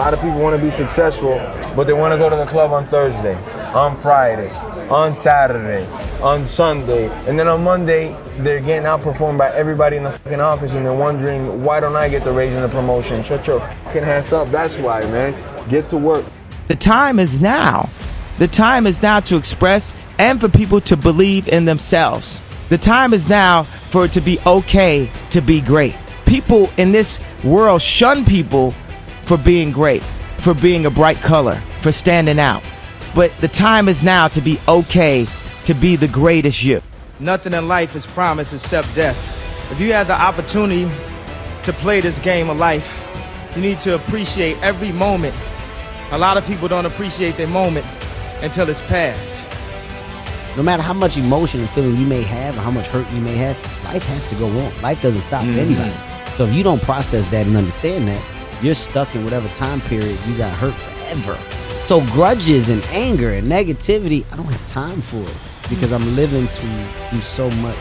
lot of people want to be successful, but they want to go to the club on Thursday, on Friday, on Saturday, on Sunday, and then on Monday, they're getting outperformed by everybody in the fucking office, and they're wondering, why don't I get the raise and the promotion? Shut your fucking ass up. That's why, man. Get to work. The time is now. The time is now to express and for people to believe in themselves. The time is now for it to be okay to be great. People in this world shun people for being great, for being a bright color, for standing out. But the time is now to be okay to be the greatest you. Nothing in life is promised except death. If you have the opportunity to play this game of life, you need to appreciate every moment. A lot of people don't appreciate their moment until it's past. No matter how much emotion and feeling you may have or how much hurt you may have, life has to go on. Life doesn't stop for anybody. So if you don't process that and understand that, you're stuck in whatever time period you got hurt forever. So grudges and anger and negativity, I don't have time for it because I'm living to do so much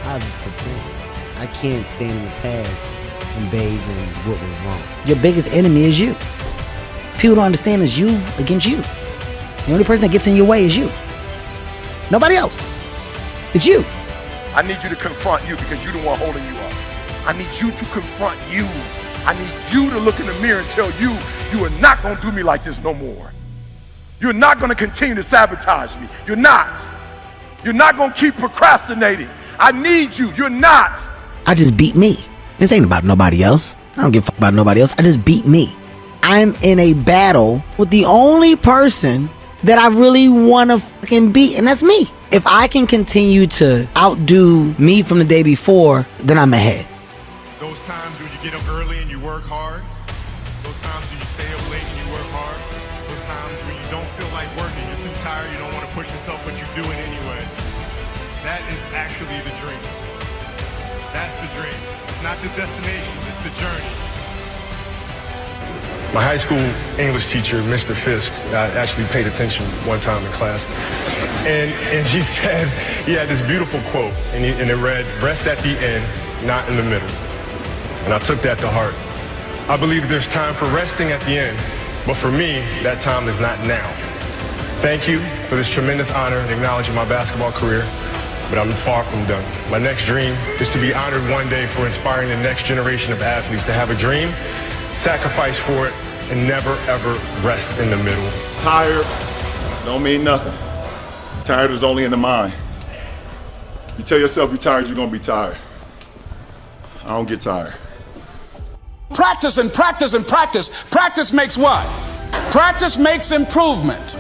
positive things. I can't stand in the past and bathe in what was wrong. Your biggest enemy is you. People don't understand it's you against you. The only person that gets in your way is you. Nobody else. It's you. I need you to confront you because you're the one holding you up. I need you to confront you. I need you to look in the mirror and tell you, you are not going to do me like this no more. You're not going to continue to sabotage me. You're not. You're not going to keep procrastinating. I need you. You're not. I just beat me. This ain't about nobody else. I don't give a fuck about nobody else. I just beat me. I'm in a battle with the only person that I really want to fucking beat, and that's me. If I can continue to outdo me from the day before, then I'm ahead. Those times when you get up early and you work hard, those times when you stay up late and you work hard, those times when you don't feel like working, you're too tired, you don't want to push yourself, but you do it anyway. That is actually the dream. That's the dream. It's not the destination, it's the journey. My high school English teacher, Mr. Fisk, I actually paid attention one time in class. And he said, he had this beautiful quote, and it read, rest at the end, not in the middle. And I took that to heart. I believe there's time for resting at the end, but for me, that time is not now. Thank you for this tremendous honor in acknowledging my basketball career, but I'm far from done. My next dream is to be honored one day for inspiring the next generation of athletes to have a dream, sacrifice for it, and never ever rest in the middle. Tired don't mean nothing. Tired is only in the mind. You tell yourself you're tired, you're going to be tired. I don't get tired. Practice and practice and practice. Practice makes what? Practice makes improvement.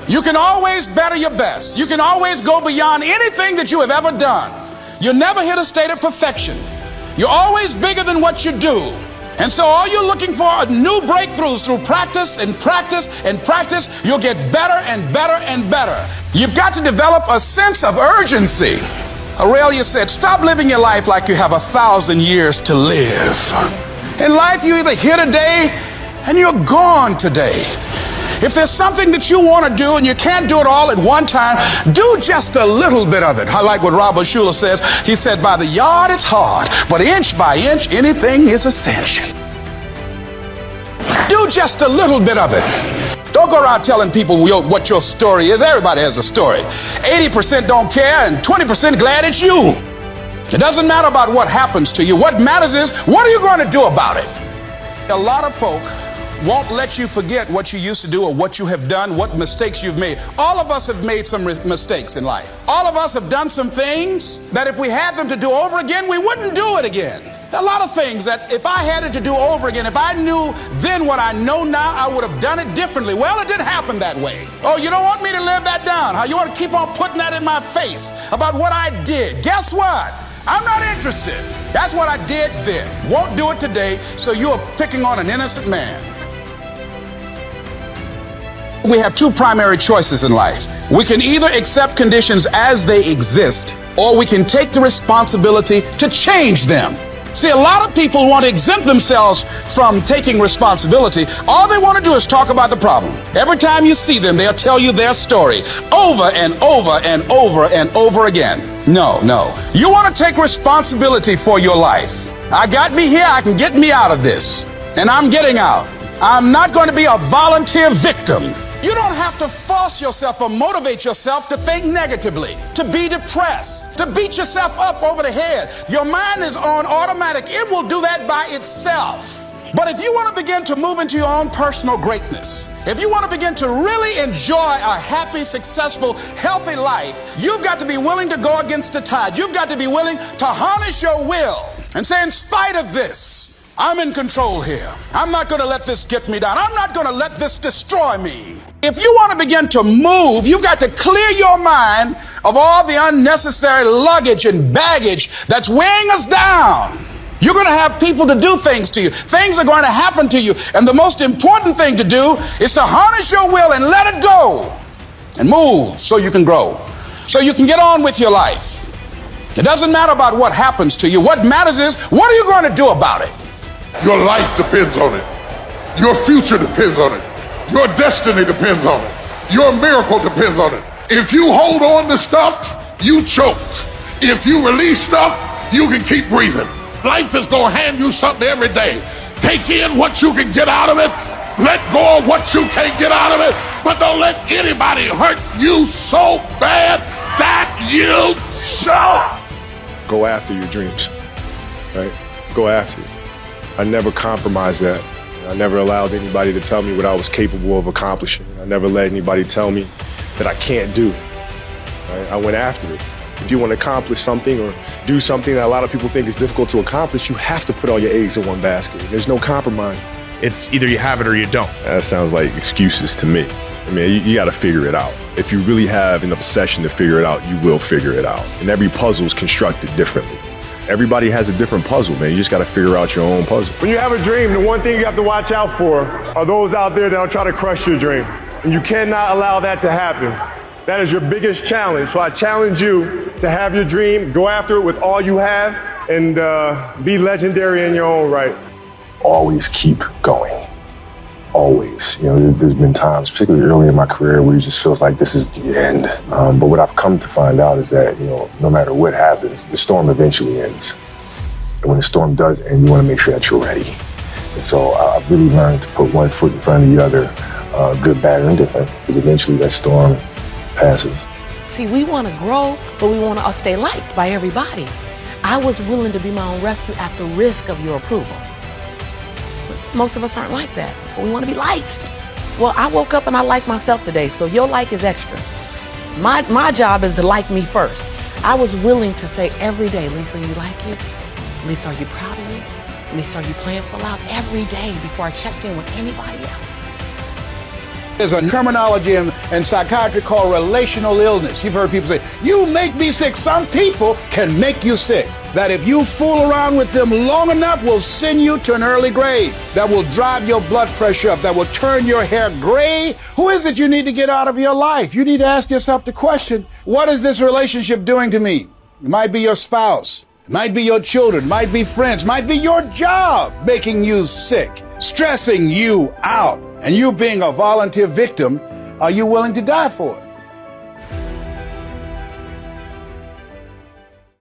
You can always better your best. You can always go beyond anything that you have ever done. You'll never hit a state of perfection. You're always bigger than what you do. And so all you're looking for are new breakthroughs through practice and practice and practice. You'll get better and better and better. You've got to develop a sense of urgency. Aurelia said, stop living your life like you have 1,000 years to live. In life, you either here today and you're gone today. If there's something that you want to do and you can't do it all at one time, do just a little bit of it. I like what Robert Schuller says. He said, by the yard it's hard, but inch by inch, anything is a cinch. Do just a little bit of it. Don't go around telling people what your story is. Everybody has a story. 80% don't care and 20% glad it's you. It doesn't matter about what happens to you. What matters is, what are you going to do about it? A lot of folk won't let you forget what you used to do or what you have done, what mistakes you've made. All of us have made some mistakes in life. All of us have done some things that if we had them to do over again, we wouldn't do it again. There are a lot of things that if I had it to do over again, if I knew then what I know now, I would have done it differently. Well, it didn't happen that way. Oh, you don't want me to live that down, huh? You want to keep on putting that in my face about what I did. Guess what? I'm not interested. That's what I did then. Won't do it today, so you are picking on an innocent man. We have two primary choices in life. We can either accept conditions as they exist, or we can take the responsibility to change them. See, a lot of people want to exempt themselves from taking responsibility. All they want to do is talk about the problem. Every time you see them, they'll tell you their story over and over and over and over again. No. You want to take responsibility for your life. I got me here, I can get me out of this. And I'm getting out. I'm not going to be a volunteer victim. You don't have to force yourself or motivate yourself to think negatively, to be depressed, to beat yourself up over the head. Your mind is on automatic. It will do that by itself. But if you want to begin to move into your own personal greatness, if you want to begin to really enjoy a happy, successful, healthy life, you've got to be willing to go against the tide. You've got to be willing to harness your will and say, in spite of this, I'm in control here. I'm not going to let this get me down. I'm not going to let this destroy me. If you want to begin to move, you've got to clear your mind of all the unnecessary luggage and baggage that's weighing us down. You're going to have people to do things to you. Things are going to happen to you. And the most important thing to do is to harness your will and let it go and move so you can grow, so you can get on with your life. It doesn't matter about what happens to you. What matters is, what are you going to do about it? Your life depends on it. Your future depends on it. Your destiny depends on it. Your miracle depends on it. If you hold on to stuff, you choke. If you release stuff, you can keep breathing. Life is going to hand you something every day. Take in what you can get out of it. Let go of what you can't get out of it. But don't let anybody hurt you so bad that you choke. Go after your dreams, right? Go after it. I never compromised that. I never allowed anybody to tell me what I was capable of accomplishing. I never let anybody tell me that I can't do. Right? I went after it. If you want to accomplish something or do something that a lot of people think is difficult to accomplish, you have to put all your eggs in one basket. There's no compromise. It's either you have it or you don't. That sounds like excuses to me. I mean, you got to figure it out. If you really have an obsession to figure it out, you will figure it out. And every puzzle is constructed differently. Everybody has a different puzzle, man. You just got to figure out your own puzzle. When you have a dream, the one thing you have to watch out for are those out there that'll try to crush your dream. And you cannot allow that to happen. That is your biggest challenge. So I challenge you to have your dream, go after it with all you have, and be legendary in your own right. Always keep going. Always. You know, there's been times, particularly early in my career, where it just feels like this is the end. But what I've come to find out is that, you know, no matter what happens, the storm eventually ends. And when the storm does end, you want to make sure that you're ready. And so I've really learned to put one foot in front of the other, good, bad, or indifferent, because eventually that storm passes. See, we want to grow, but we want to stay liked by everybody. I was willing to be my own rescue at the risk of your approval. But most of us aren't like that. We want to be liked. Well, I woke up and I like myself today, so your like is extra. My job is to like me first. I was willing to say every day, Lisa, you like you? Lisa, are you proud of you? Lisa, are you playing full out? Every day before I checked in with anybody else. There's a terminology in psychiatry called relational illness. You've heard people say, you make me sick. Some people can make you sick. That if you fool around with them long enough will send you to an early grave. That will drive your blood pressure up. That will turn your hair gray. Who is it you need to get out of your life? You need to ask yourself the question, what is this relationship doing to me? It might be your spouse. It might be your children. It might be friends. It might be your job making you sick, stressing you out. And you being a volunteer victim, are you willing to die for it?